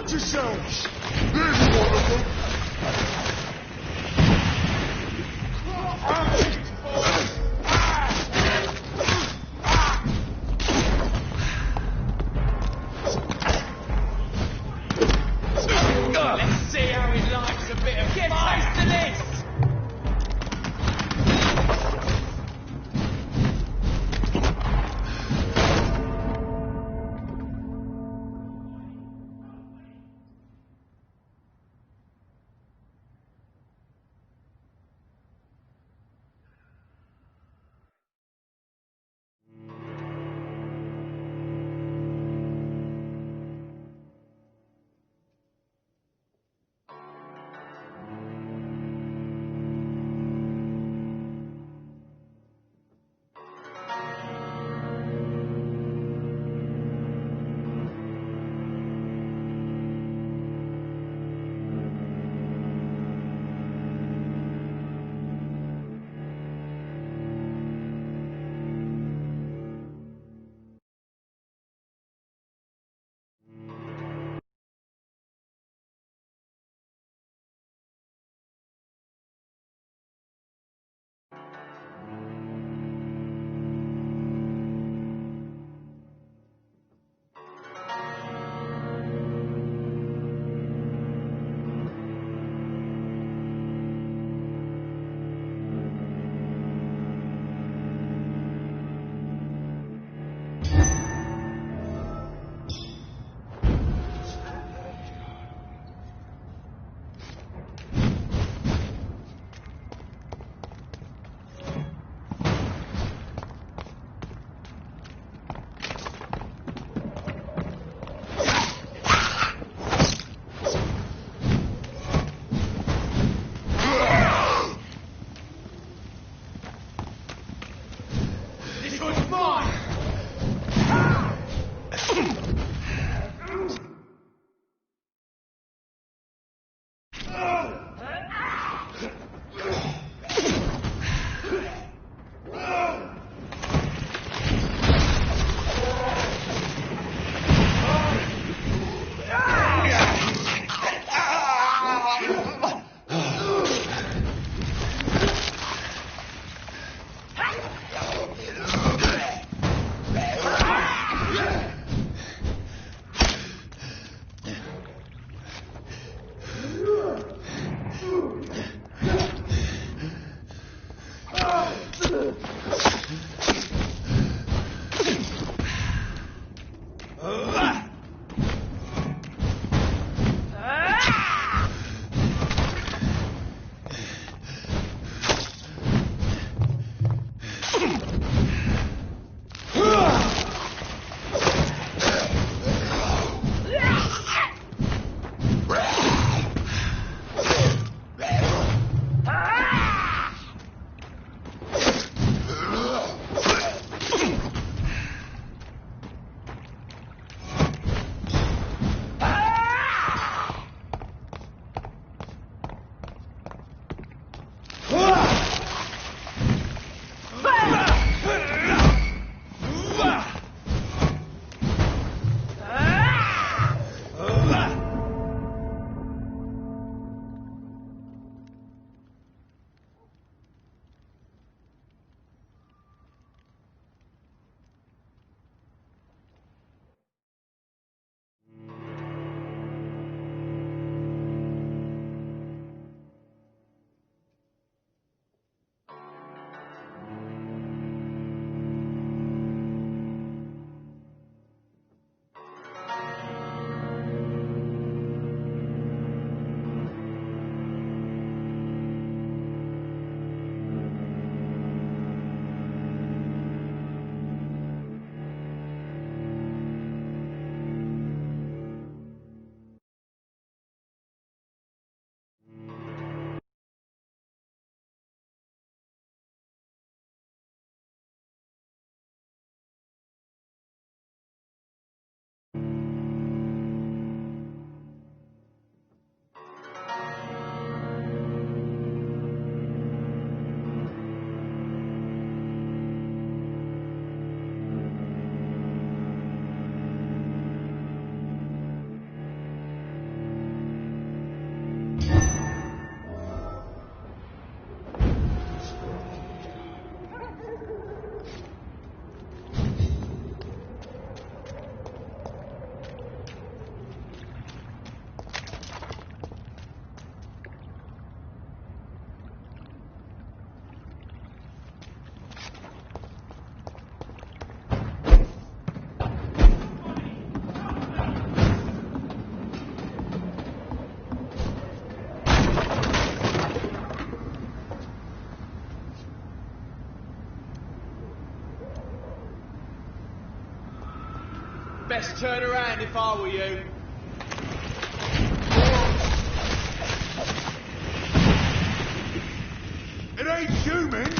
Watch yourselves! There's one of them! Let's see how he likes a bit of get face to this! turn around if I were you. It ain't human!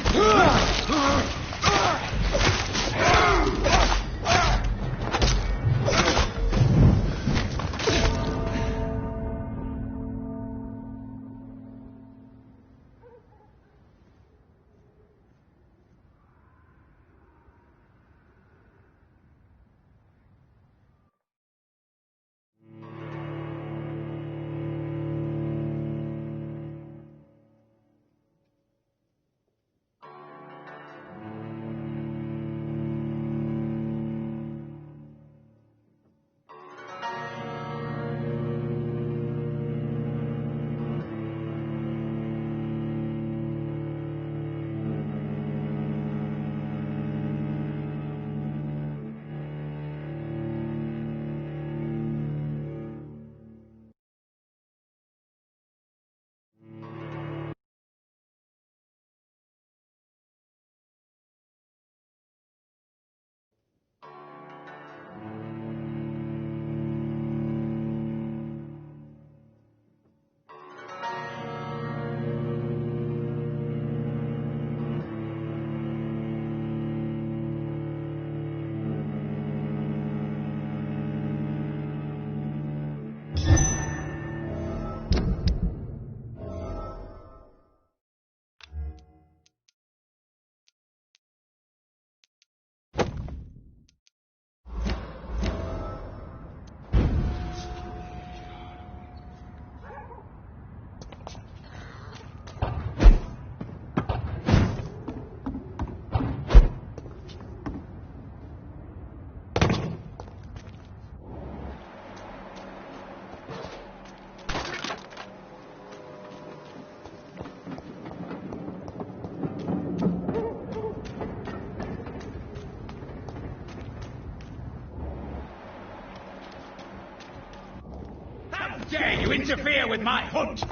Dare you interfere with my hunt?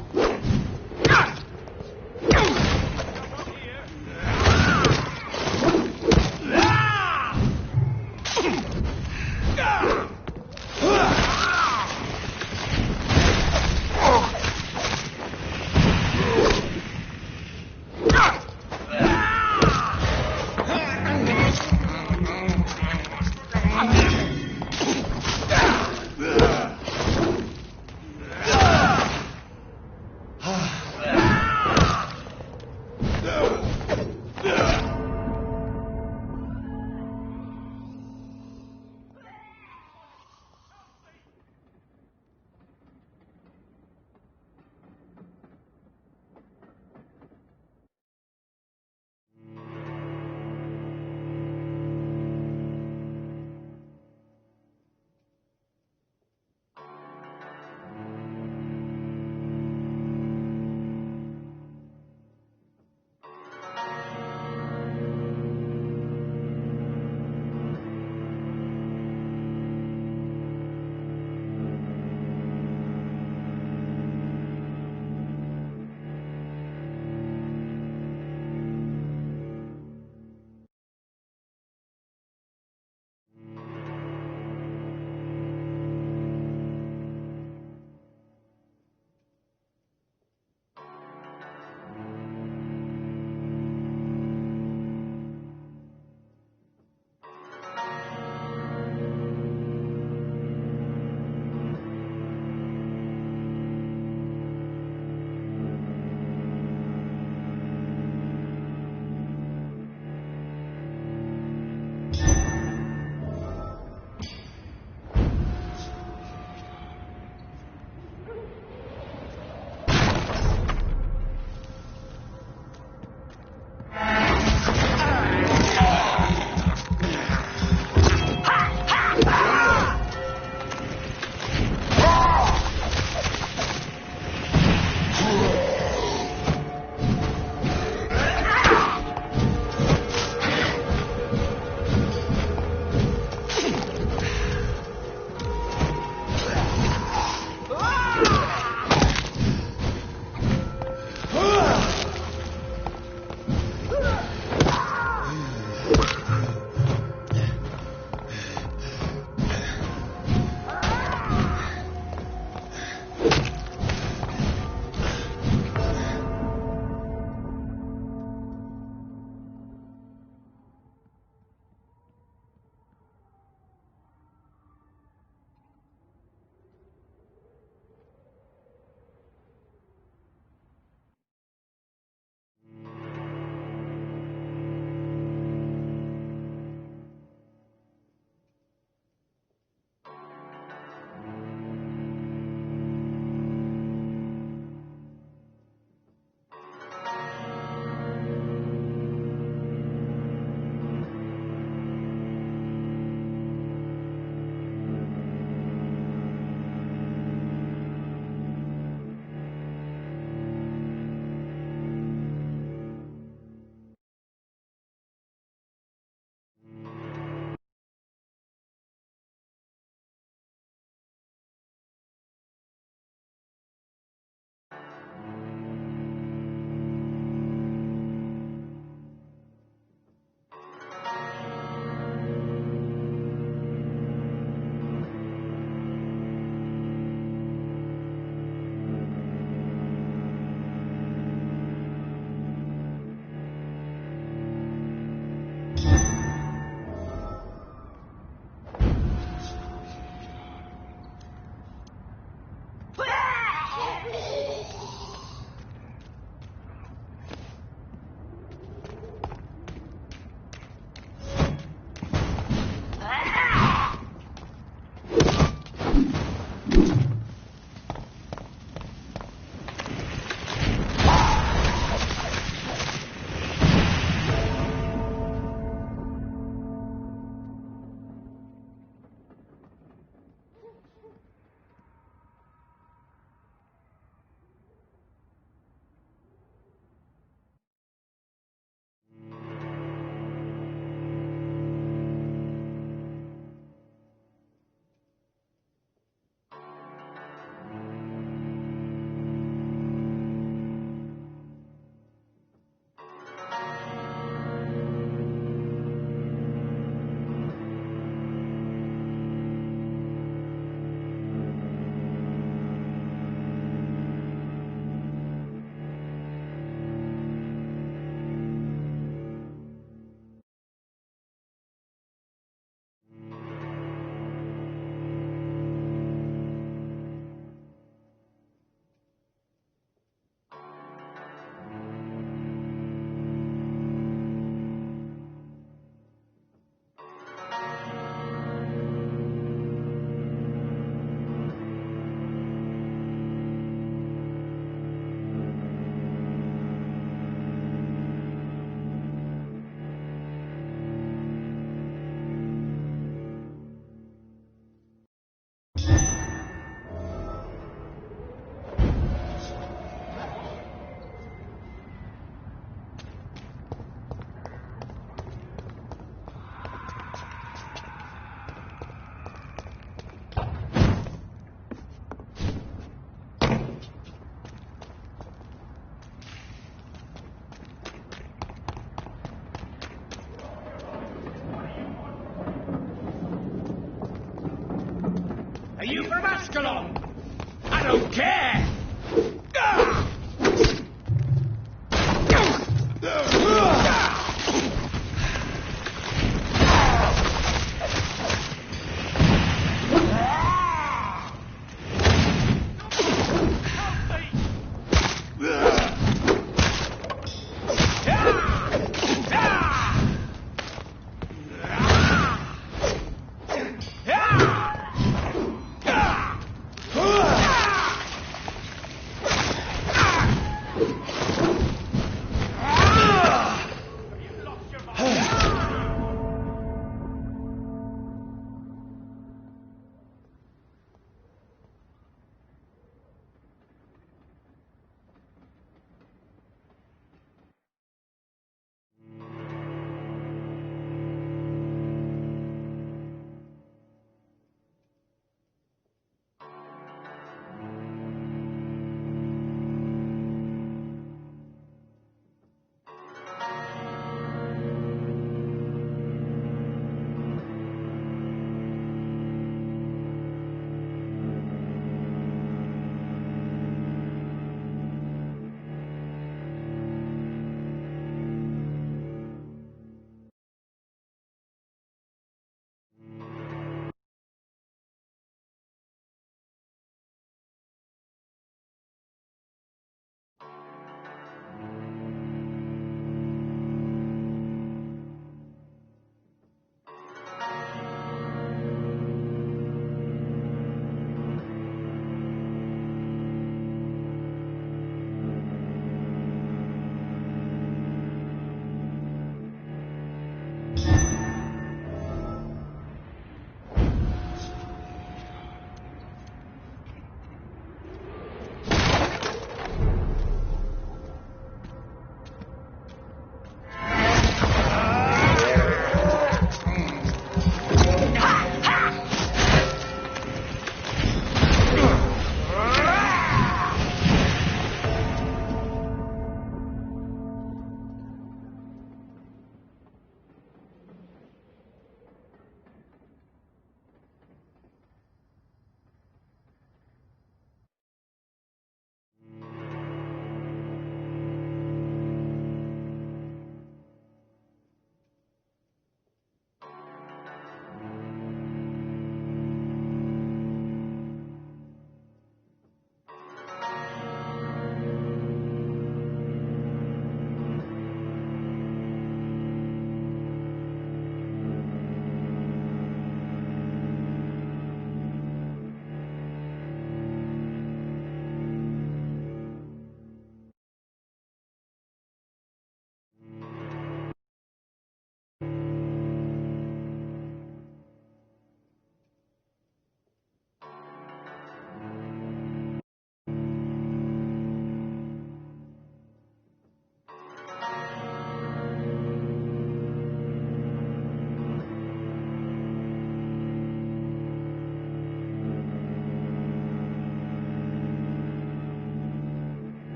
puke!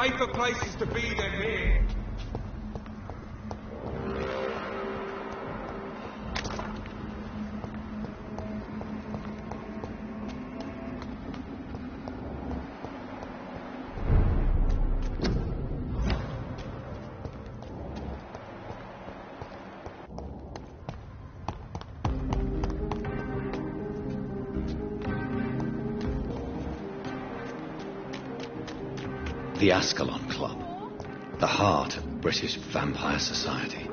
safer places to be than here. The Ascalon Club, the heart of British vampire society.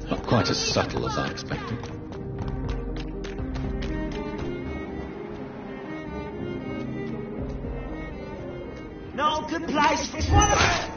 Not quite as subtle as I expected. No good place for one of them!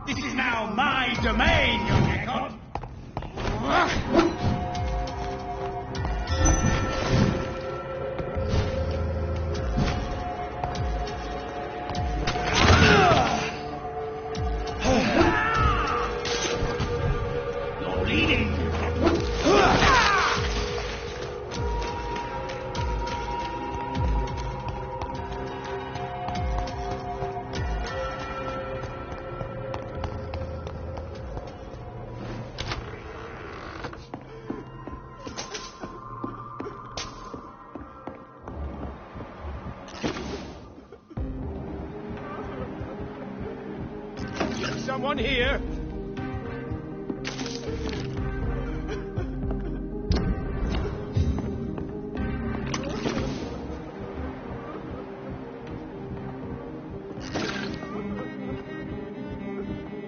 This is now my domain, you reckon? You're leading. Someone here?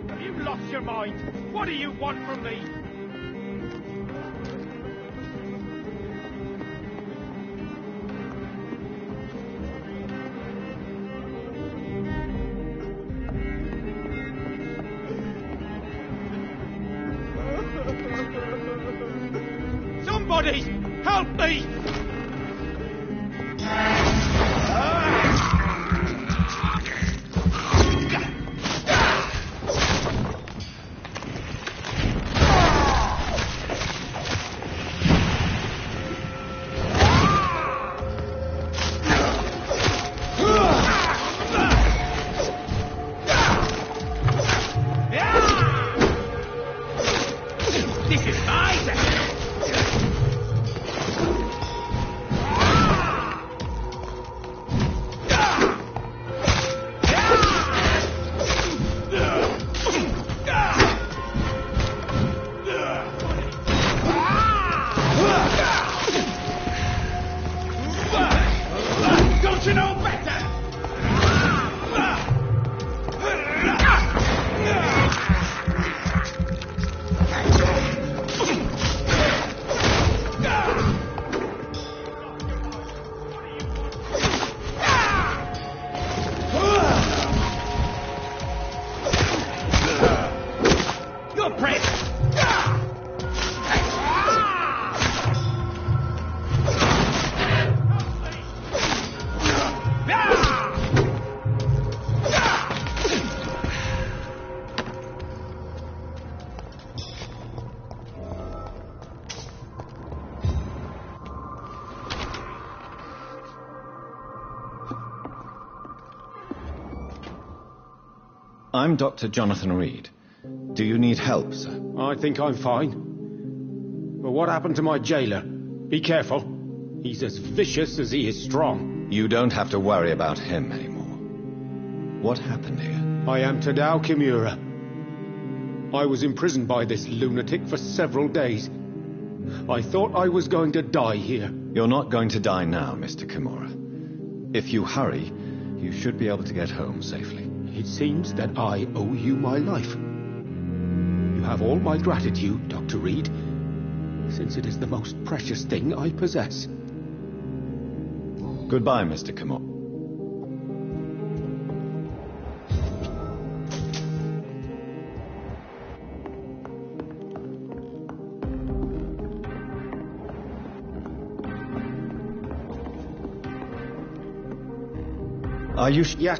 Have you lost your mind? What do you want from me? Somebody help me! This is my second. I'm Dr. Jonathan Reed. Do you need help, sir? I think I'm fine. But what happened to my jailer? Be careful. He's as vicious as he is strong. You don't have to worry about him anymore. What happened here? I am Tadao Kimura. I was imprisoned by this lunatic for several days. I thought I was going to die here. You're not going to die now, Mr. Kimura. If you hurry, you should be able to get home safely. It seems that I owe you my life. You have all my gratitude, Dr. Reed, since it is the most precious thing I possess. Goodbye, Mr. Kimura. Are you... Yeah.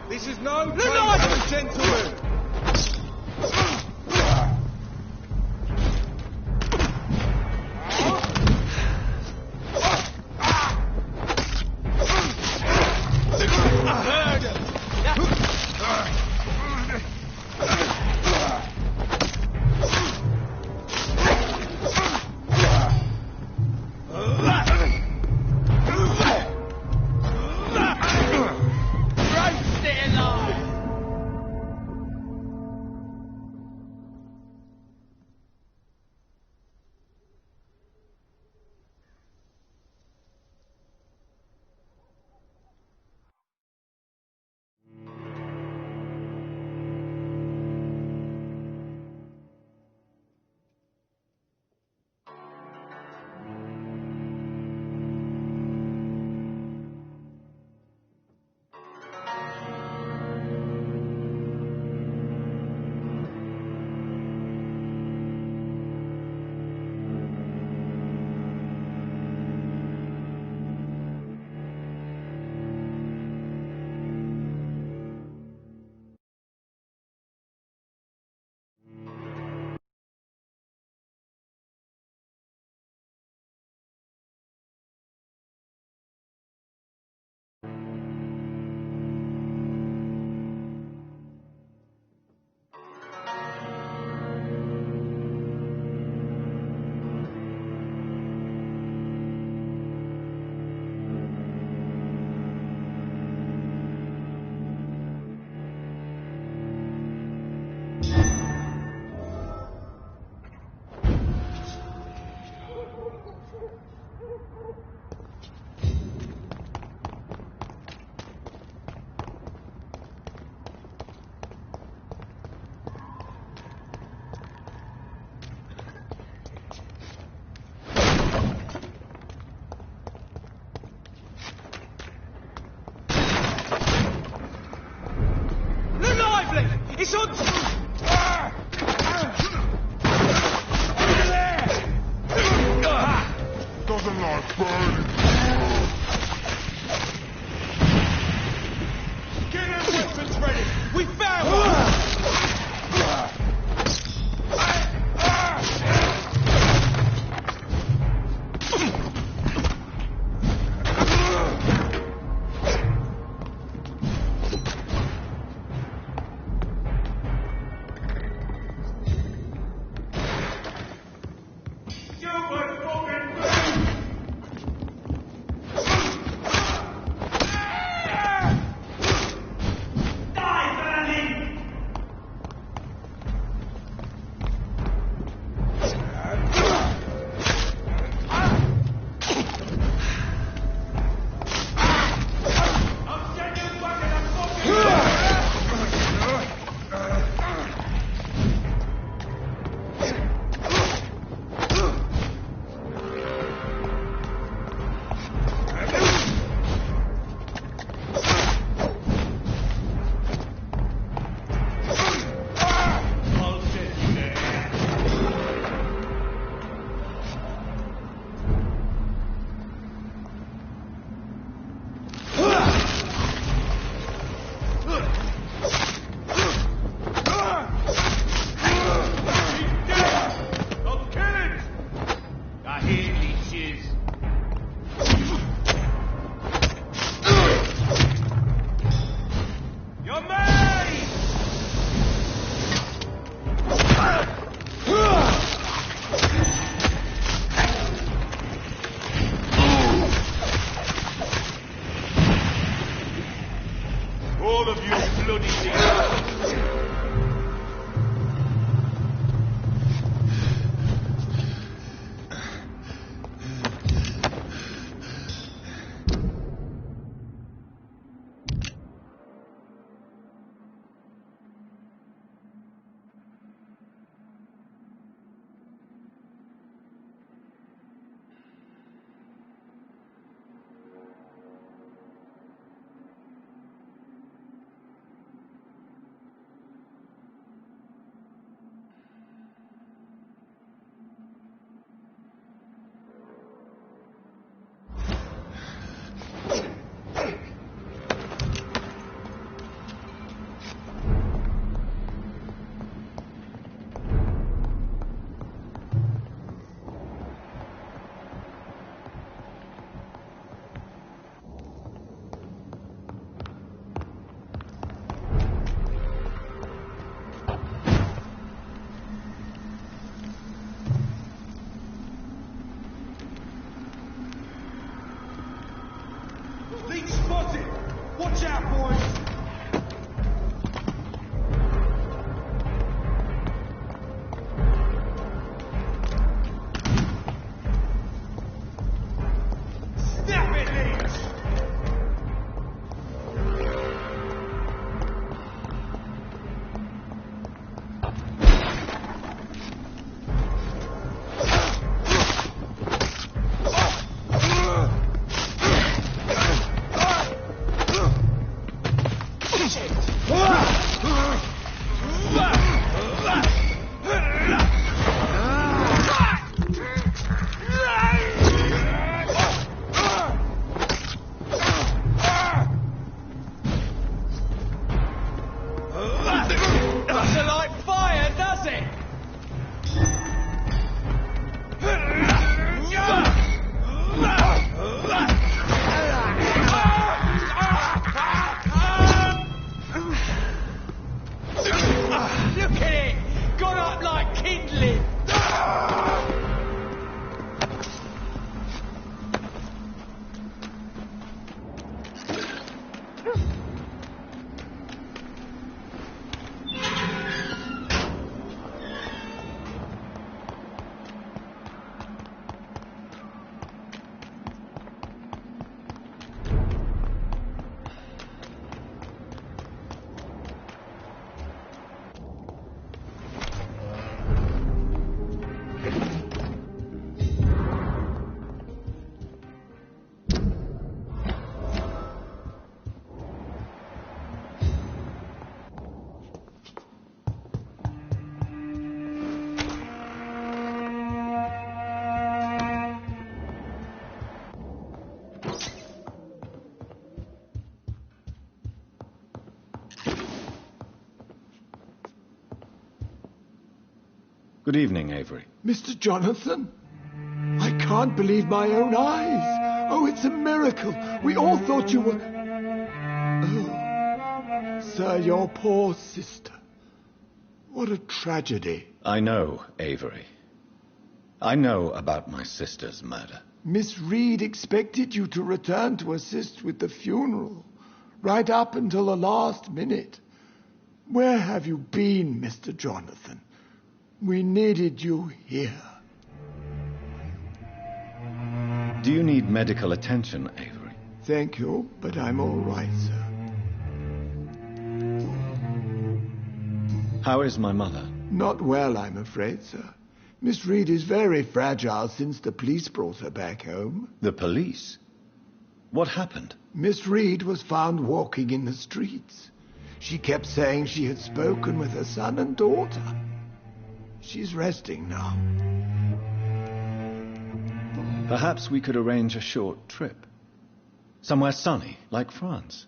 This is no place for a gentleman! It's on... Doesn't like burning. Get our weapons ready! We found one! All of you bloody idiots! Leech spotted! Watch out, boys! Snap it, Leech! Doesn't like fire, does it? Look at it! Gone up like kindling! Good evening, Avery. Mr. Jonathan, I can't believe my own eyes. Oh, it's a miracle. We all thought you were... Oh, sir, your poor sister. What a tragedy. I know, Avery. I know about my sister's murder. Miss Reed expected you to return to assist with the funeral, right up until the last minute. Where have you been, Mr. Jonathan? We needed you here. Do you need medical attention, Avery? Thank you, but I'm all right, sir. How is my mother? Not well, I'm afraid, sir. Miss Reed is very fragile since the police brought her back home. The police? What happened? Miss Reed was found walking in the streets. She kept saying she had spoken with her son and daughter. She's resting now. Perhaps we could arrange a short trip. Somewhere sunny, like France.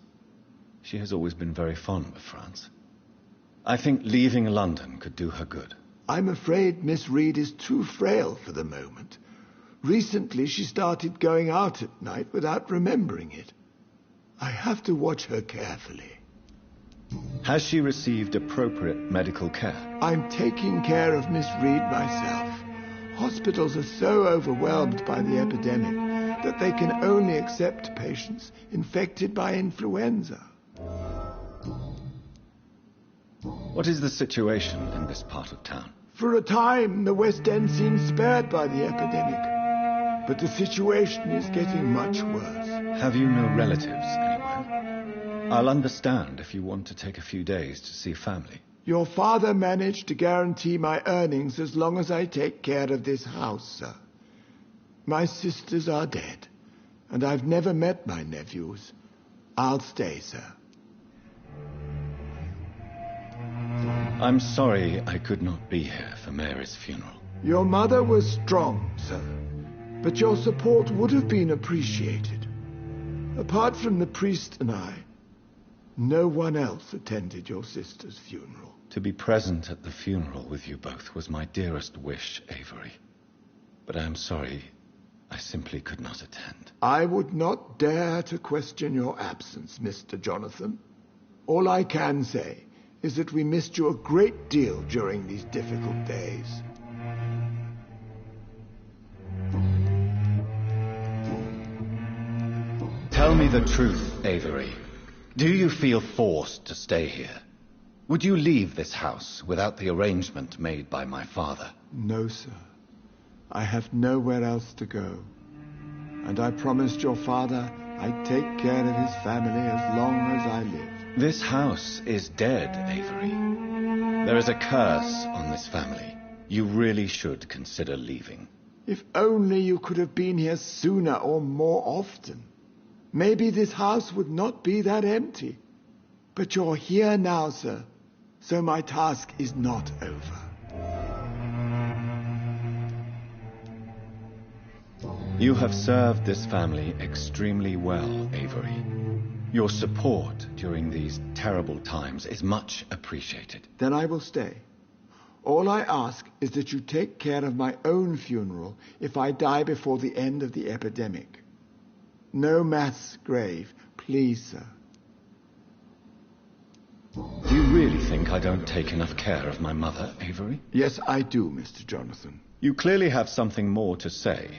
She has always been very fond of France. I think leaving London could do her good. I'm afraid Miss Reed is too frail for the moment. Recently she started going out at night without remembering it. I have to watch her carefully. Has she received appropriate medical care? I'm taking care of Miss Reed myself. Hospitals are so overwhelmed by the epidemic that they can only accept patients infected by influenza. What is the situation in this part of town? For a time, the West End seemed spared by the epidemic. But the situation is getting much worse. Have you no relatives anywhere? I'll understand if you want to take a few days to see family. Your father managed to guarantee my earnings as long as I take care of this house, sir. My sisters are dead, and I've never met my nephews. I'll stay, sir. I'm sorry I could not be here for Mary's funeral. Your mother was strong, sir, but your support would have been appreciated. Apart from the priest and I, no one else attended your sister's funeral. To be present at the funeral with you both was my dearest wish, Avery. But I am sorry, I simply could not attend. I would not dare to question your absence, Mr. Jonathan. All I can say is that we missed you a great deal during these difficult days. Tell me the truth, Avery. Do you feel forced to stay here? Would you leave this house without the arrangement made by my father? No, sir. I have nowhere else to go. And I promised your father I'd take care of his family as long as I lived. This house is dead, Avery. There is a curse on this family. You really should consider leaving. If only you could have been here sooner or more often. Maybe this house would not be that empty. But you're here now, sir, so my task is not over. You have served this family extremely well, Avery. Your support during these terrible times is much appreciated. Then I will stay. All I ask is that you take care of my own funeral if I die before the end of the epidemic. No mass grave, please, sir. Do you really think I don't take enough care of my mother, Avery? Yes, I do, Mr. Jonathan. You clearly have something more to say.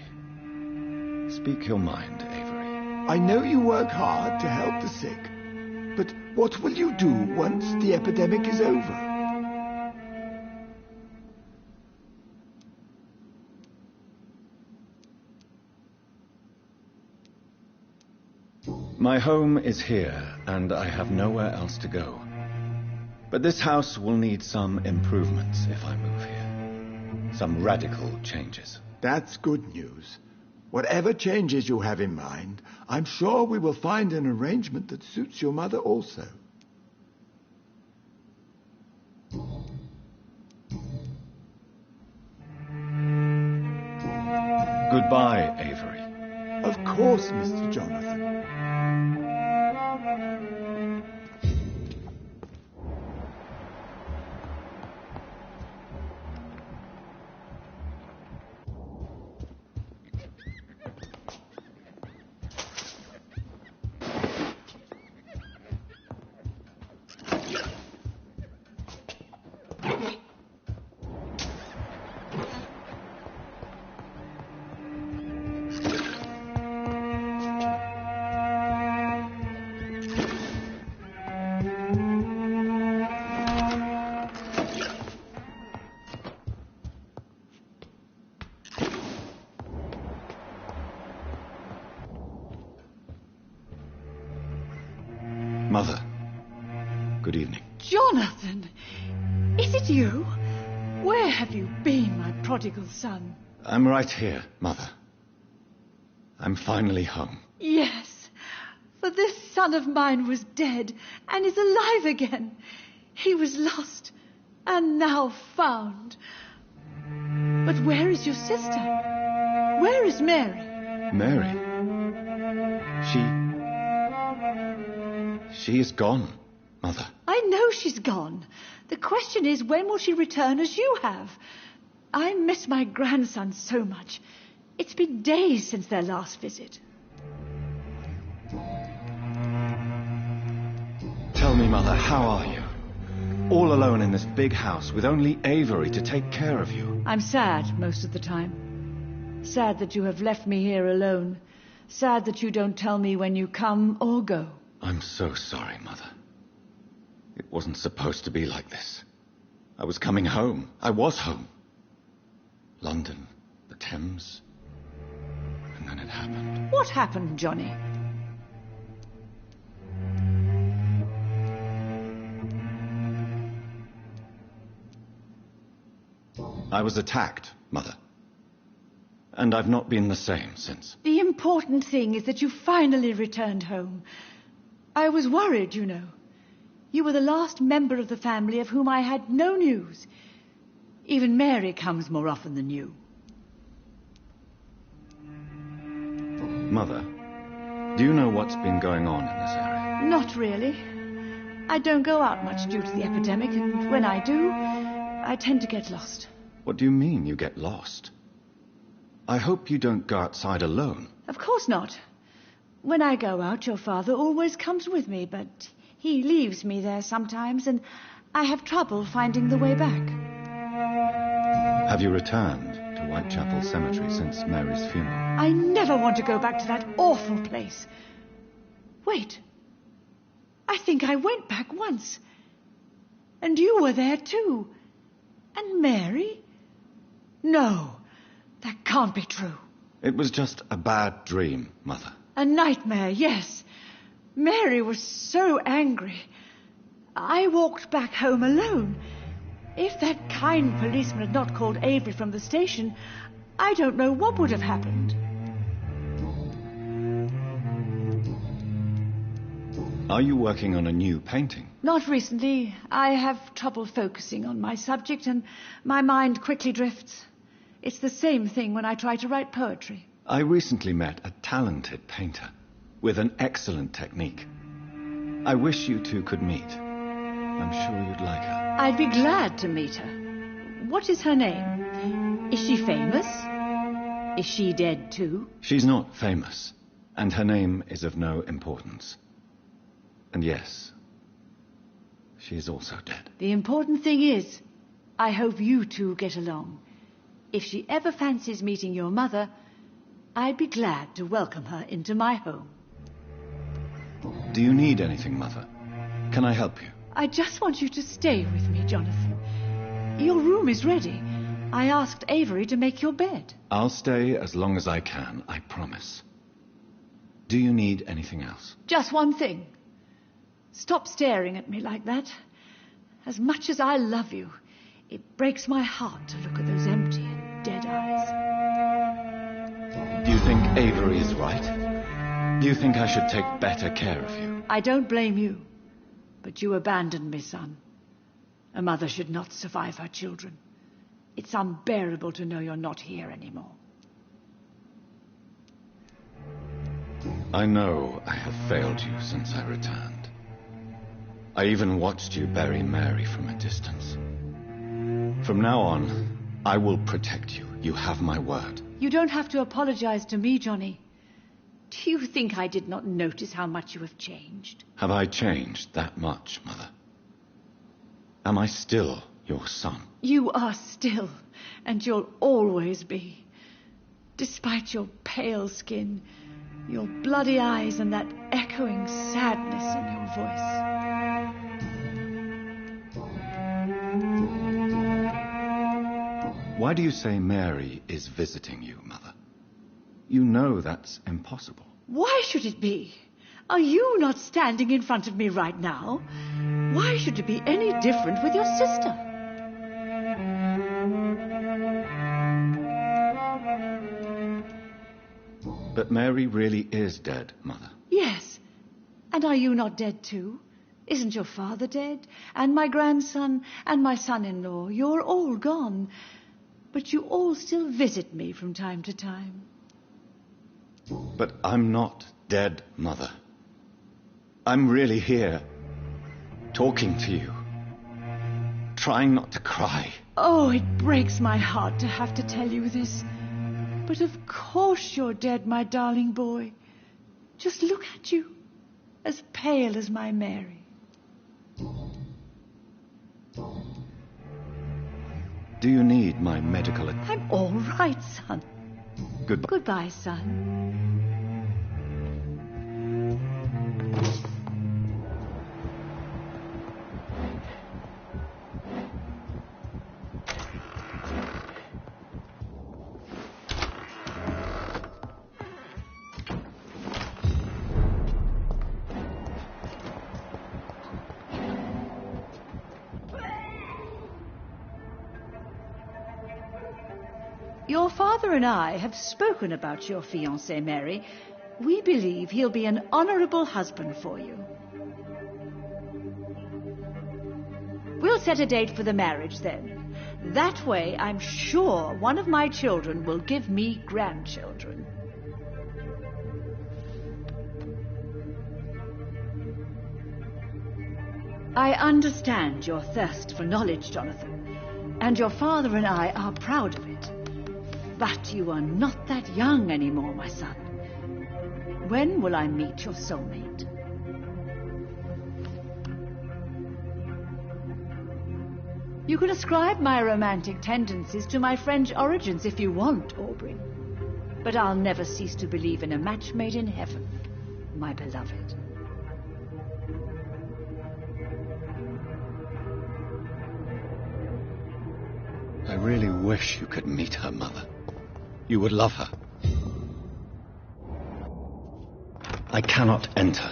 Speak your mind, Avery. I know you work hard to help the sick, but what will you do once the epidemic is over? My home is here, and I have nowhere else to go. But this house will need some improvements if I move here. Some radical changes. That's good news. Whatever changes you have in mind, I'm sure we will find an arrangement that suits your mother also. Goodbye, Avery. Of course, Mr. Jonathan. Mother, good evening. Jonathan! Is it you? Where have you been, my prodigal son? I'm right here, Mother. I'm finally home. Yes, for this son of mine was dead and is alive again. He was lost and now found. But where is your sister? Where is Mary? Mary? She is gone, Mother. I know she's gone. The question is, when will she return as you have? I miss my grandson so much. It's been days since their last visit. Tell me, Mother, how are you? All alone in this big house with only Avery to take care of you. I'm sad most of the time. Sad that you have left me here alone. Sad that you don't tell me when you come or go. I'm so sorry, Mother. It wasn't supposed to be like this. I was coming home. I was home. London, the Thames. And then it happened. What happened, Johnny? I was attacked, Mother. And I've not been the same since. The important thing is that you finally returned home. I was worried, you know. You were the last member of the family of whom I had no news. Even Mary comes more often than you. Mother, do you know what's been going on in this area? Not really. I don't go out much due to the epidemic, and when I do, I tend to get lost. What do you mean you get lost? I hope you don't go outside alone. Of course not. When I go out, your father always comes with me, but he leaves me there sometimes, and I have trouble finding the way back. Have you returned to Whitechapel Cemetery since Mary's funeral? I never want to go back to that awful place. Wait. I think I went back once. And you were there too. And Mary? No, that can't be true. It was just a bad dream, Mother. A nightmare, yes. Mary was so angry. I walked back home alone. If that kind policeman had not called Avery from the station, I don't know what would have happened. Are you working on a new painting? Not recently. I have trouble focusing on my subject, and my mind quickly drifts. It's the same thing when I try to write poetry. I recently met a talented painter with an excellent technique. I wish you two could meet. I'm sure you'd like her. I'd be glad to meet her. What is her name? Is she famous? Is she dead too? She's not famous, and her name is of no importance. And yes, she is also dead. The important thing is, I hope you two get along. If she ever fancies meeting your mother, I'd be glad to welcome her into my home. Do you need anything, Mother? Can I help you? I just want you to stay with me, Jonathan. Your room is ready. I asked Avery to make your bed. I'll stay as long as I can, I promise. Do you need anything else? Just one thing. Stop staring at me like that. As much as I love you, it breaks my heart to look at those empty and dead eyes. Do you think Avery is right? Do you think I should take better care of you? I don't blame you, but you abandoned me, son. A mother should not survive her children. It's unbearable to know you're not here anymore. I know I have failed you since I returned. I even watched you bury Mary from a distance. From now on, I will protect you. You have my word. You don't have to apologize to me, Johnny. Do you think I did not notice how much you have changed? Have I changed that much, Mother? Am I still your son? You are still, and you'll always be. Despite your pale skin, your bloody eyes, and that echoing sadness in your voice. Why do you say Mary is visiting you, Mother? You know that's impossible. Why should it be? Are you not standing in front of me right now? Why should it be any different with your sister? But Mary really is dead, Mother. Yes. And are you not dead too? Isn't your father dead? And my grandson? And my son-in-law? You're all gone. But you all still visit me from time to time. But I'm not dead, Mother. I'm really here, talking to you, trying not to cry. Oh, it breaks my heart to have to tell you this. But of course you're dead, my darling boy. Just look at you, as pale as my Mary. Do you need my medical... I'm all right, son. Goodbye. Goodbye, son. Your father and I have spoken about your fiancé, Mary. We believe he'll be an honorable husband for you. We'll set a date for the marriage then. That way, I'm sure one of my children will give me grandchildren. I understand your thirst for knowledge, Jonathan, and your father and I are proud of it. But you are not that young anymore, my son. When will I meet your soulmate? You can ascribe my romantic tendencies to my French origins if you want, Aubrey. But I'll never cease to believe in a match made in heaven, my beloved. I really wish you could meet her, Mother. You would love her. I cannot enter.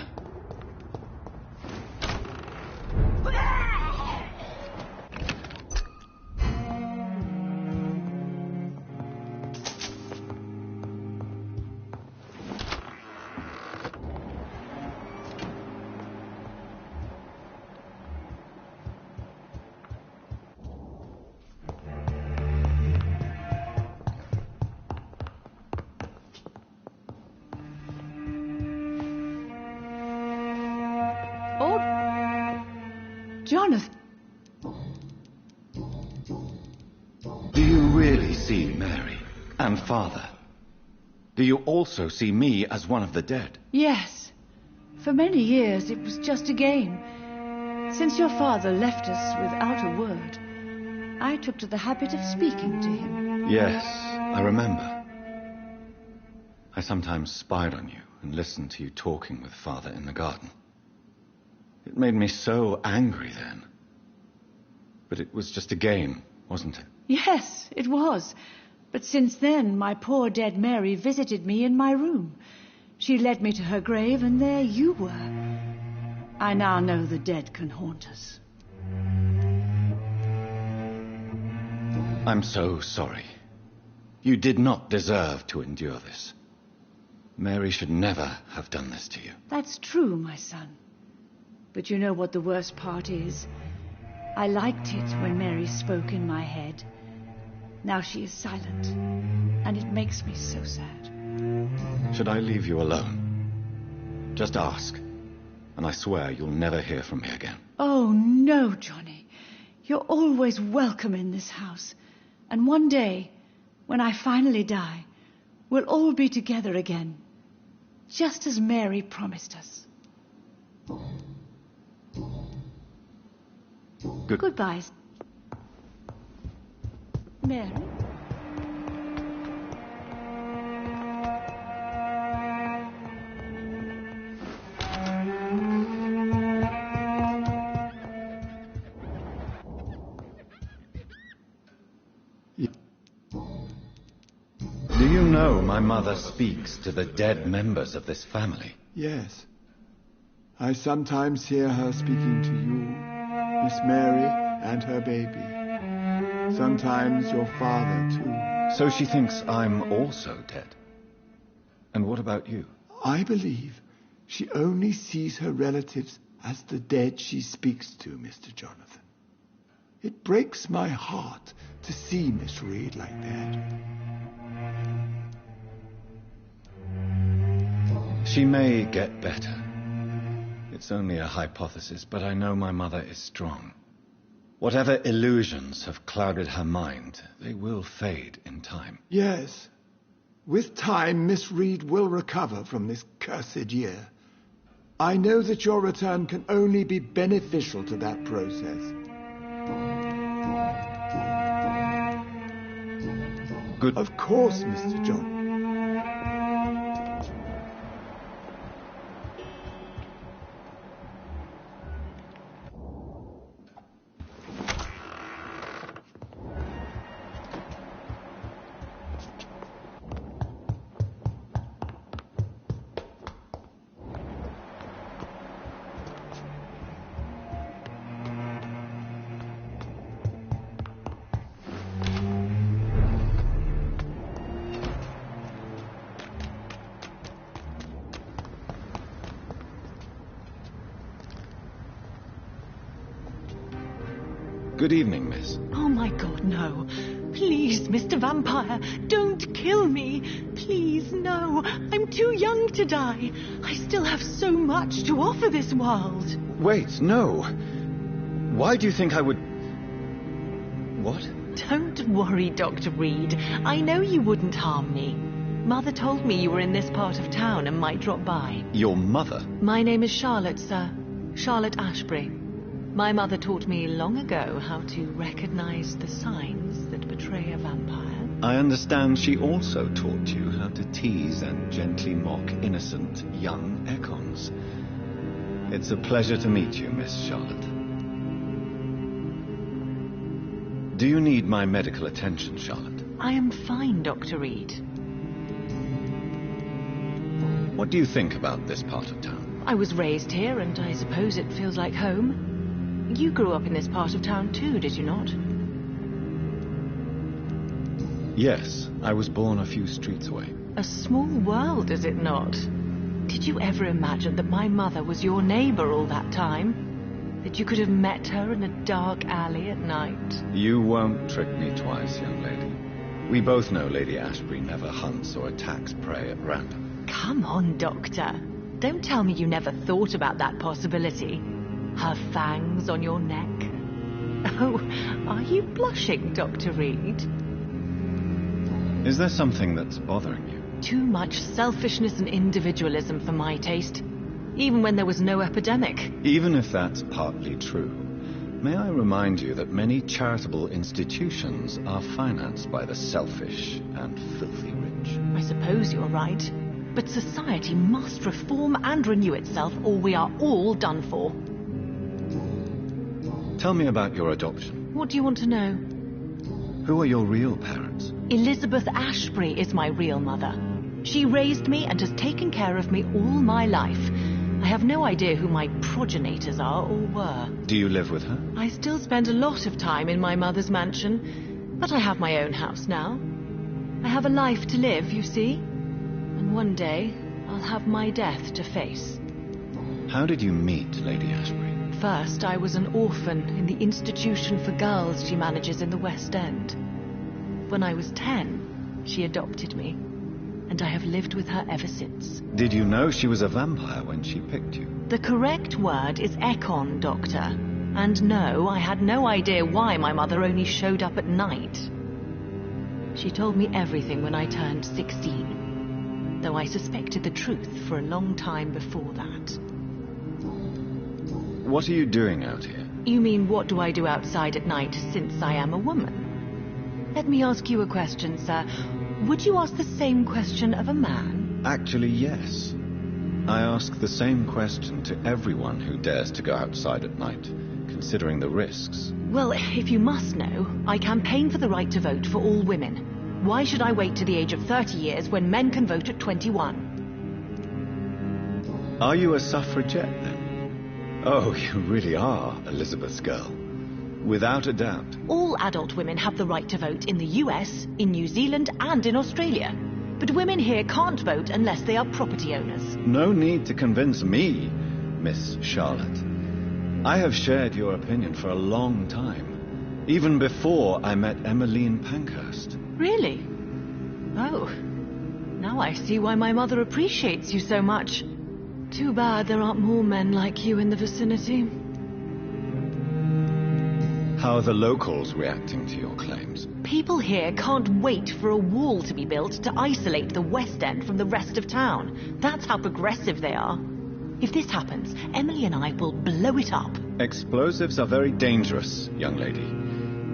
Jonathan. Do you really see Mary and Father? Do you also see me as one of the dead? Yes. For many years it was just a game. Since your father left us without a word, I took to the habit of speaking to him. Yes, I remember. I sometimes spied on you and listened to you talking with Father in the garden. It made me so angry then. But it was just a game, wasn't it? Yes, it was. But since then, my poor dead Mary visited me in my room. She led me to her grave, and there you were. I now know the dead can haunt us. I'm so sorry. You did not deserve to endure this. Mary should never have done this to you. That's true, my son. But you know what the worst part is? I liked it when Mary spoke in my head. Now she is silent, and it makes me so sad. Should I leave you alone? Just ask, and I swear you'll never hear from me again. Oh, no, Johnny. You're always welcome in this house. And one day, when I finally die, we'll all be together again, just as Mary promised us. Goodbye, Mary. Do you know my mother speaks to the dead members of this family? Yes. I sometimes hear her speaking to you, Miss Mary, and her baby. Sometimes your father, too. So she thinks I'm also dead. And what about you? I believe she only sees her relatives as the dead she speaks to, Mr. Jonathan. It breaks my heart to see Miss Reed like that. She may get better. It's only a hypothesis, but I know my mother is strong. Whatever illusions have clouded her mind, they will fade in time. Yes. With time, Miss Reed will recover from this cursed year. I know that your return can only be beneficial to that process. Good. Of course, Mr. John. Good evening, miss. Oh my God, no. Please, Mr. Vampire, don't kill me. Please, no. I'm too young to die. I still have so much to offer this world. Wait, no. Why do you think I would... What? Don't worry, Dr. Reed. I know you wouldn't harm me. Mother told me you were in this part of town and might drop by. Your mother? My name is Charlotte, sir. Charlotte Ashbury. My mother taught me long ago how to recognize the signs that betray a vampire. I understand she also taught you how to tease and gently mock innocent young Econs. It's a pleasure to meet you, Miss Charlotte. Do you need my medical attention, Charlotte? I am fine, Dr. Reed. What do you think about this part of town? I was raised here, and I suppose it feels like home. You grew up in this part of town too, did you not? Yes, I was born a few streets away. A small world, is it not? Did you ever imagine that my mother was your neighbor all that time? That you could have met her in a dark alley at night? You won't trick me twice, young lady. We both know Lady Ashbury never hunts or attacks prey at random. Come on, Doctor. Don't tell me you never thought about that possibility. Her fangs on your neck. Oh, are you blushing, Dr. Reed? Is there something that's bothering you? Too much selfishness and individualism for my taste. Even when there was no epidemic. Even if that's partly true, may I remind you that many charitable institutions are financed by the selfish and filthy rich. I suppose you're right. But society must reform and renew itself, or we are all done for. Tell me about your adoption. What do you want to know? Who are your real parents? Elizabeth Ashbury is my real mother. She raised me and has taken care of me all my life. I have no idea who my progenitors are or were. Do you live with her? I still spend a lot of time in my mother's mansion, but I have my own house now. I have a life to live, you see. And one day, I'll have my death to face. How did you meet Lady Ashbury? First, I was an orphan in the institution for girls she manages in the West End. When I was 10, she adopted me, and I have lived with her ever since. Did you know she was a vampire when she picked you? The correct word is Econ, Doctor. And no, I had no idea why my mother only showed up at night. She told me everything when I turned 16, though I suspected the truth for a long time before that. What are you doing out here? You mean, what do I do outside at night since I am a woman? Let me ask you a question, sir. Would you ask the same question of a man? Actually, yes. I ask the same question to everyone who dares to go outside at night, considering the risks. Well, if you must know, I campaign for the right to vote for all women. Why should I wait to the age of 30 years when men can vote at 21? Are you a suffragette, then? Oh, you really are Elizabeth's girl. Without a doubt. All adult women have the right to vote in the US, in New Zealand, and in Australia. But women here can't vote unless they are property owners. No need to convince me, Miss Charlotte. I have shared your opinion for a long time, even before I met Emmeline Pankhurst. Really? Oh, now I see why my mother appreciates you so much. Too bad there aren't more men like you in the vicinity. How are the locals reacting to your claims? People here can't wait for a wall to be built to isolate the West End from the rest of town. That's how progressive they are. If this happens, Emily and I will blow it up. Explosives are very dangerous, young lady.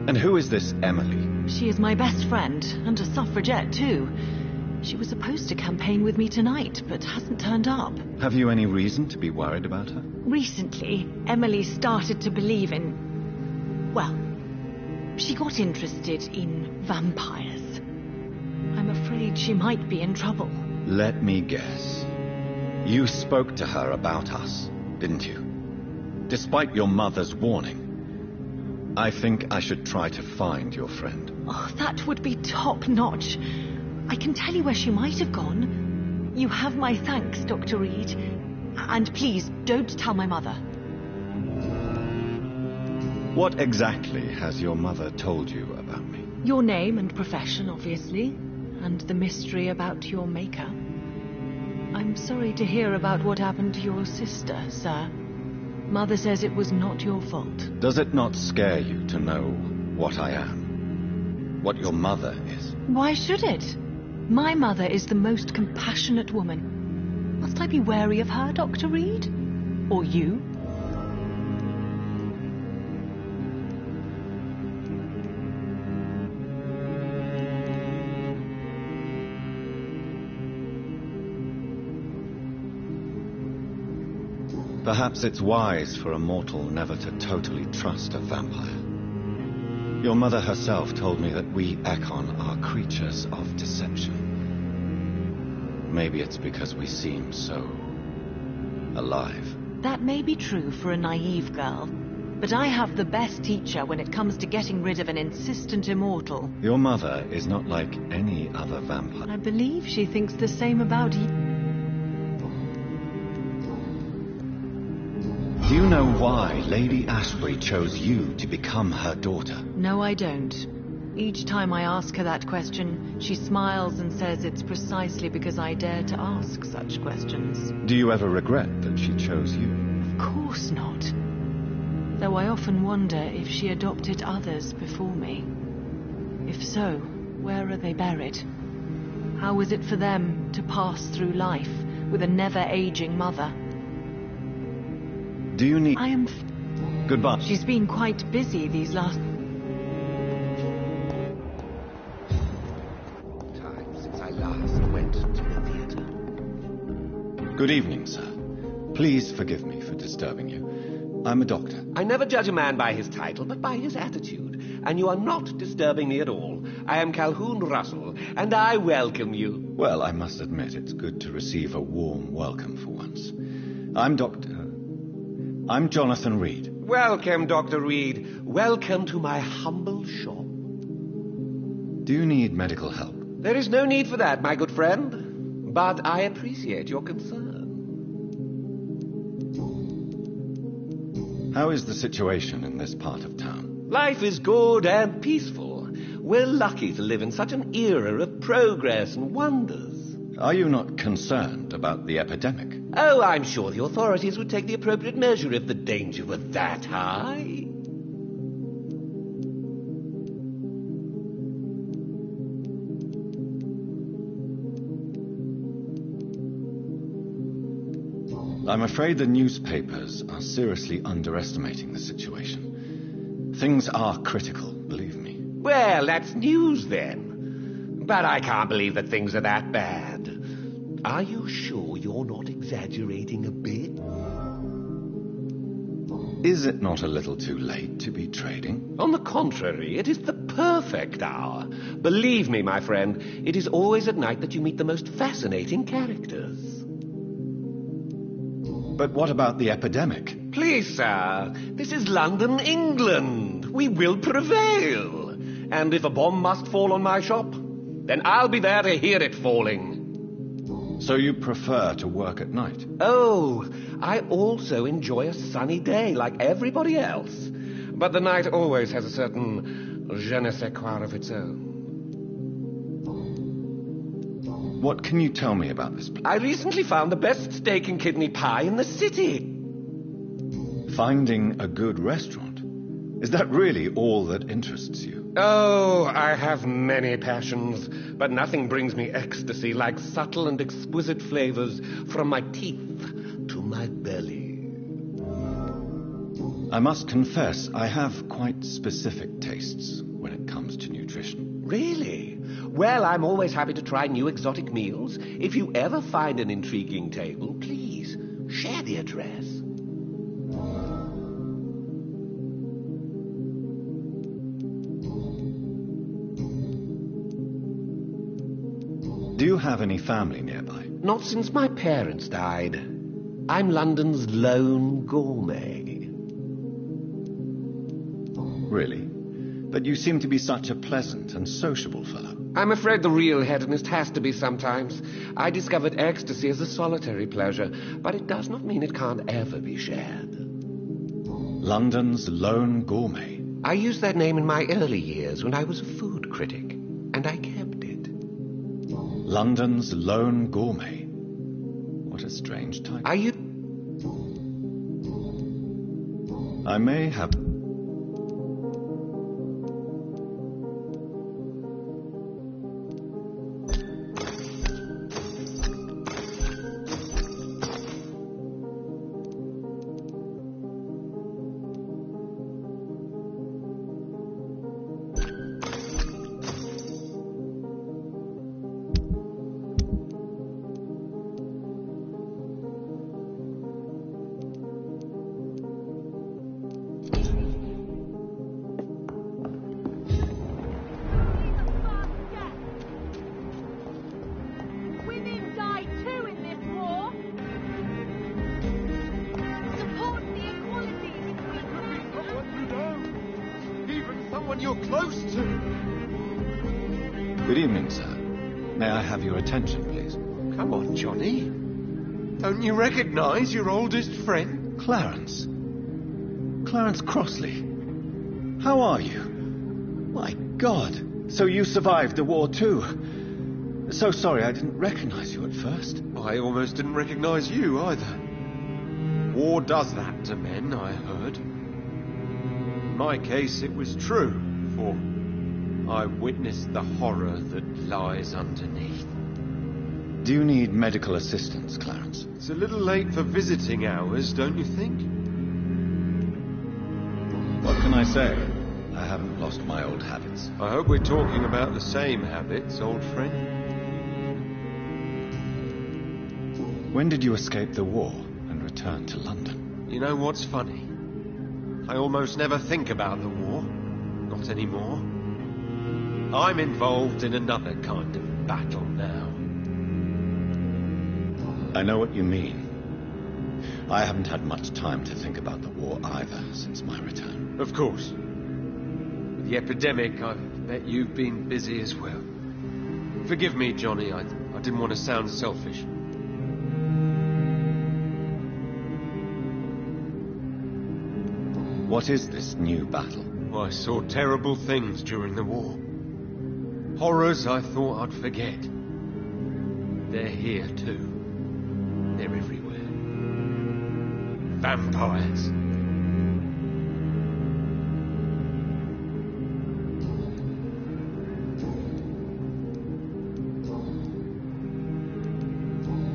And who is this Emily? She is my best friend, and a suffragette too. She was supposed to campaign with me tonight, but hasn't turned up. Have you any reason to be worried about her? Recently, Emily started to believe in... well, she got interested in vampires. I'm afraid she might be in trouble. Let me guess. You spoke to her about us, didn't you? Despite your mother's warning. I think I should try to find your friend. Oh, that would be top-notch. I can tell you where she might have gone. You have my thanks, Dr. Reed. And please, don't tell my mother. What exactly has your mother told you about me? Your name and profession, obviously, and the mystery about your maker. I'm sorry to hear about what happened to your sister, sir. Mother says it was not your fault. Does it not scare you to know what I am? What your mother is? Why should it? My mother is the most compassionate woman. Must I be wary of her, Dr. Reed? Or you? Perhaps it's wise for a mortal never to totally trust a vampire. Your mother herself told me that we Ekon are creatures of deception. Maybe it's because we seem so alive. That may be true for a naive girl, but I have the best teacher when it comes to getting rid of an insistent immortal. Your mother is not like any other vampire. I believe she thinks the same about you. Do you know why Lady Ashbury chose you to become her daughter? No, I don't. Each time I ask her that question, she smiles and says it's precisely because I dare to ask such questions. Do you ever regret that she chose you? Of course not. Though I often wonder if she adopted others before me. If so, where are they buried? How is it for them to pass through life with a never-aging mother? Do you need... I am... Goodbye. She's been quite busy these last... Time since I last went to the theatre. Good evening, sir. Please forgive me for disturbing you. I'm a doctor. I never judge a man by his title, but by his attitude. And you are not disturbing me at all. I am Calhoun Russell, and I welcome you. Well, I must admit it's good to receive a warm welcome for once. I'm Jonathan Reed. Welcome, Dr. Reed. Welcome to my humble shop. Do you need medical help? There is no need for that, my good friend. But I appreciate your concern. How is the situation in this part of town? Life is good and peaceful. We're lucky to live in such an era of progress and wonders. Are you not concerned about the epidemic? Oh, I'm sure the authorities would take the appropriate measure if the danger were that high. I'm afraid the newspapers are seriously underestimating the situation. Things are critical, believe me. Well, that's news then. But I can't believe that things are that bad. Are you sure you're not exaggerating a bit? Is it not a little too late to be trading? On the contrary, it is the perfect hour. Believe me, my friend, it is always at night that you meet the most fascinating characters. But what about the epidemic? Please, sir, this is London, England. We will prevail. And if a bomb must fall on my shop, then I'll be there to hear it falling. So you prefer to work at night? Oh, I also enjoy a sunny day like everybody else. But the night always has a certain je ne sais quoi of its own. What can you tell me about this place? I recently found the best steak and kidney pie in the city. Finding a good restaurant? Is that really all that interests you? Oh, I have many passions, but nothing brings me ecstasy like subtle and exquisite flavors from my teeth to my belly. I must confess, I have quite specific tastes when it comes to nutrition. Really? Well, I'm always happy to try new exotic meals. If you ever find an intriguing table, please share the address. Do you have any family nearby? Not since my parents died. I'm London's lone gourmet. Really? But you seem to be such a pleasant and sociable fellow. I'm afraid the real hedonist has to be sometimes. I discovered ecstasy as a solitary pleasure, but it does not mean it can't ever be shared. London's lone gourmet. I used that name in my early years when I was a food critic, and I kept it. London's lone gourmet. What a strange title. Are you... I may have... You're close to. Good evening, sir. May I have your attention, please? Come on, Johnny. Don't you recognize your oldest friend? Clarence. Clarence Crossley. How are you? My God. So you survived the war too. So sorry I didn't recognize you at first. I almost didn't recognize you either. War does that to men, I heard. In my case, it was true, for I witnessed the horror that lies underneath. Do you need medical assistance, Clarence? It's a little late for visiting hours, don't you think? What can I say? I haven't lost my old habits. I hope we're talking about the same habits, old friend. When did you escape the war and return to London? You know what's funny? I almost never think about the war. Not anymore. I'm involved in another kind of battle now. I know what you mean. I haven't had much time to think about the war either since my return. Of course. With the epidemic, I bet you've been busy as well. Forgive me, Johnny. I didn't want to sound selfish. What is this new battle? I saw terrible things during the war. Horrors I thought I'd forget. They're here too. They're everywhere. Vampires.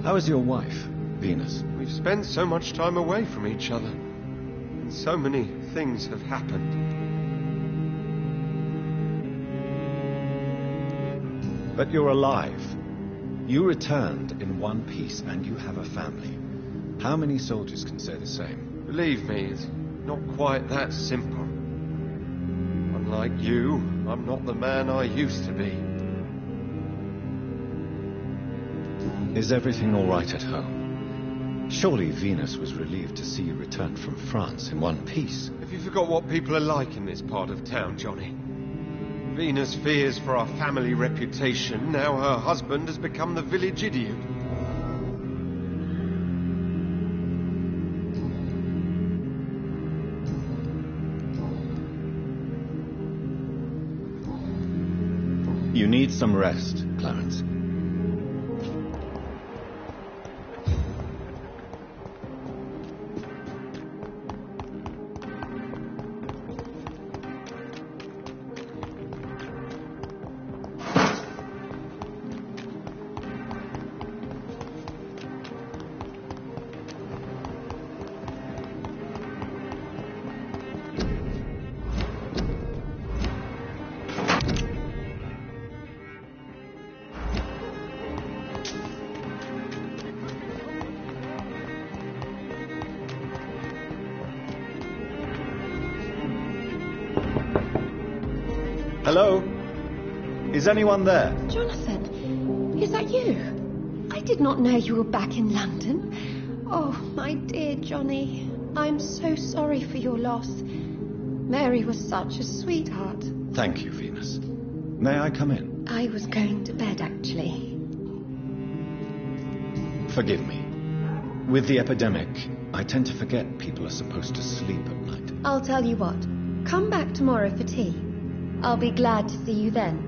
How is your wife, Venus? We've spent so much time away from each other. And so many things have happened. But you're alive. You returned in one piece and you have a family. How many soldiers can say the same? Believe me, it's not quite that simple. Unlike you, I'm not the man I used to be. Is everything all right at home? Surely Venus was relieved to see you return from France in one piece. Have you forgot what people are like in this part of town, Johnny? Venus fears for our family reputation. Now her husband has become the village idiot. You need some rest, Clarence. Hello? Is anyone there? Jonathan, is that you? I did not know you were back in London. Oh, my dear Johnny, I'm so sorry for your loss. Mary was such a sweetheart. Thank you, Venus. May I come in? I was going to bed, actually. Forgive me. With the epidemic, I tend to forget people are supposed to sleep at night. I'll tell you what. Come back tomorrow for tea. I'll be glad to see you then.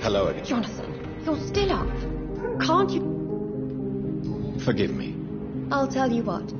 Hello again. Jonathan, you're still up. Can't you... Forgive me. I'll tell you what.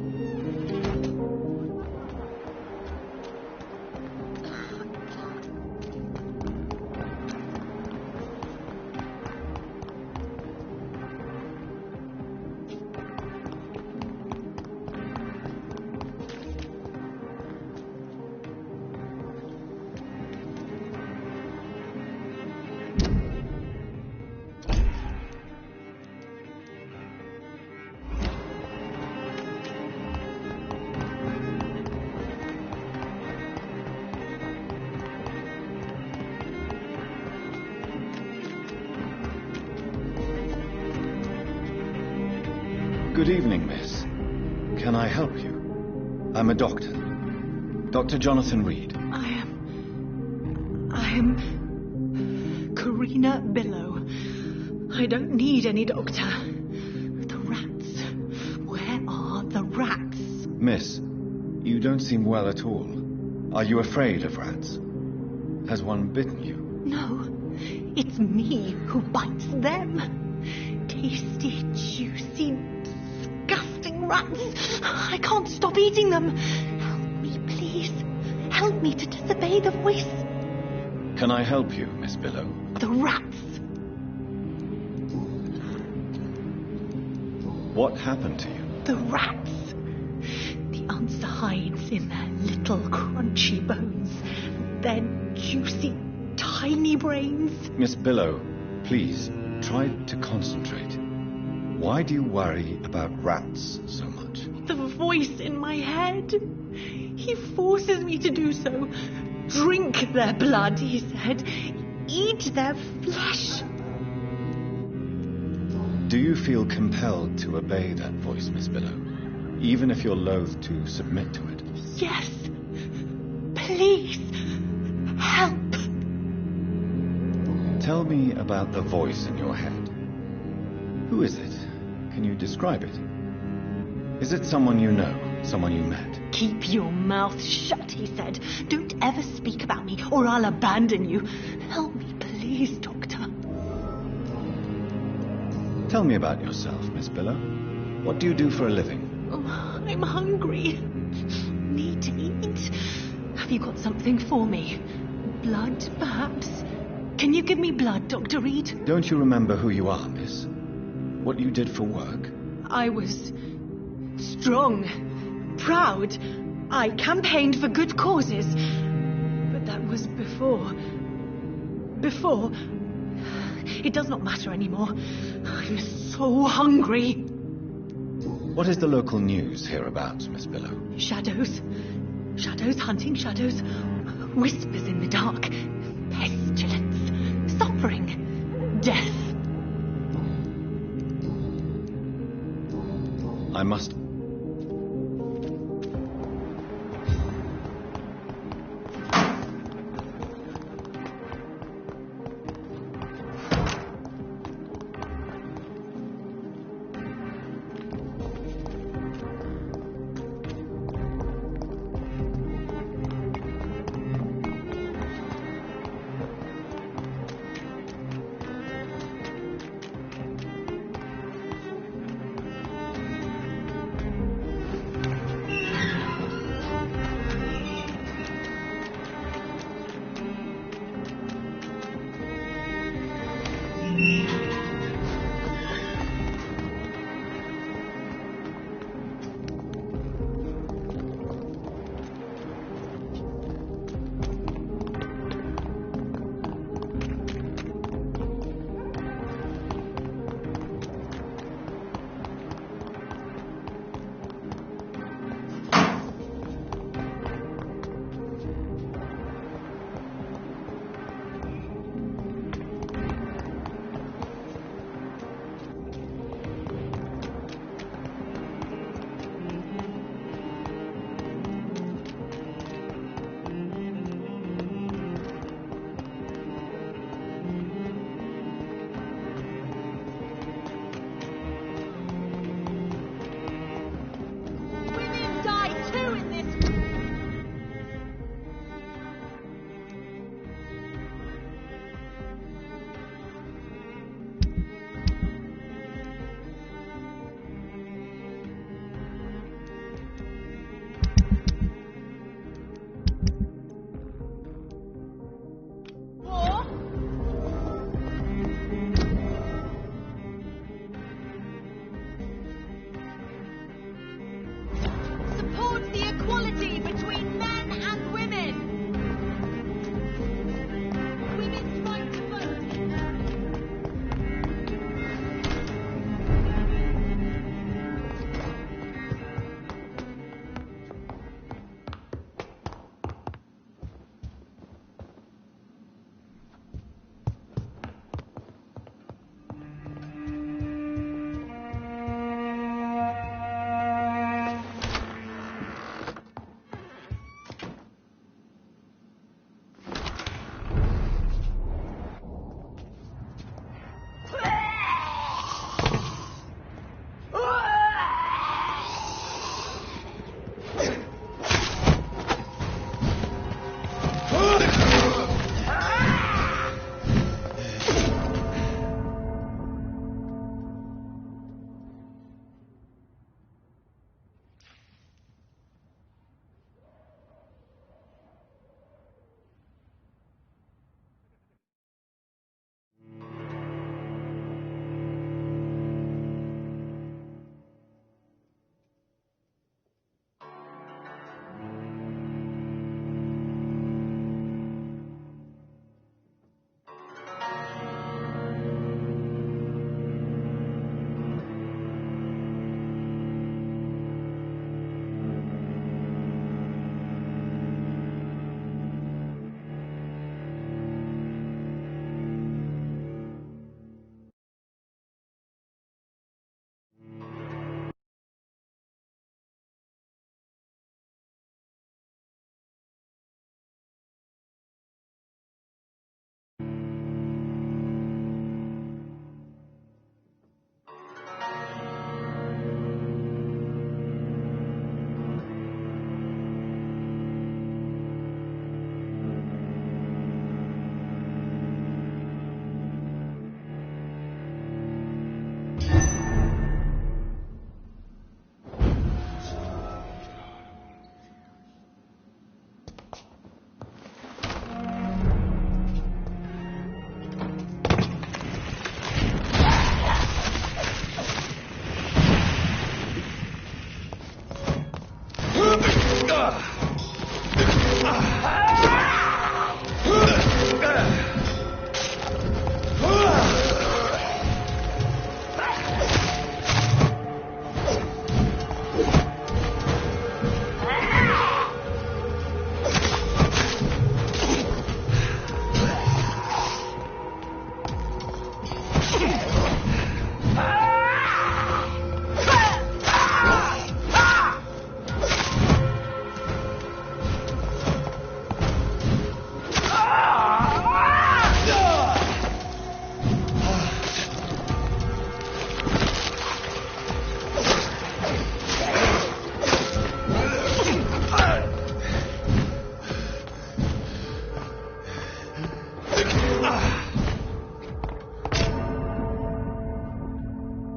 Good evening, miss. Can I help you? I'm a doctor. Dr. Jonathan Reed. I am Karina Billow. I don't need any doctor. The rats. Where are the rats? Miss, you don't seem well at all. Are you afraid of rats? Has one bitten you? No, it's me who bites them. Tasty, juicy, disgusting rats. I can't stop eating them. Help me, please. Help me to disobey the voice. Can I help you, Miss Billow? The rats. What happened to you? The rats. The answer hides in their little crunchy bones. Their juicy, tiny brains. Miss Billow, please, try to concentrate. Why do you worry about rats so much? The voice in my head. He forces me to do so. Drink their blood, he said. Eat their flesh. Do you feel compelled to obey that voice, Miss Billow? Even if you're loath to submit to it? Yes. Please. Help. Tell me about the voice in your head. Who is it? Can you describe it? Is it someone you know? Someone you met? Keep your mouth shut, he said. Don't ever speak about me, or I'll abandon you. Help me, please, Doctor. Tell me about yourself, Miss Billow. What do you do for a living? Oh, I'm hungry. Need to eat. Have you got something for me? Blood, perhaps? Can you give me blood, Dr. Reed? Don't you remember who you are, miss? What you did for work? I was strong, proud. I campaigned for good causes. But that was before. Before. It does not matter anymore. I'm so hungry. What is the local news hereabouts, Miss Billow? Shadows. Shadows hunting shadows. Whispers in the dark. Pestilence. Suffering. Death. I must...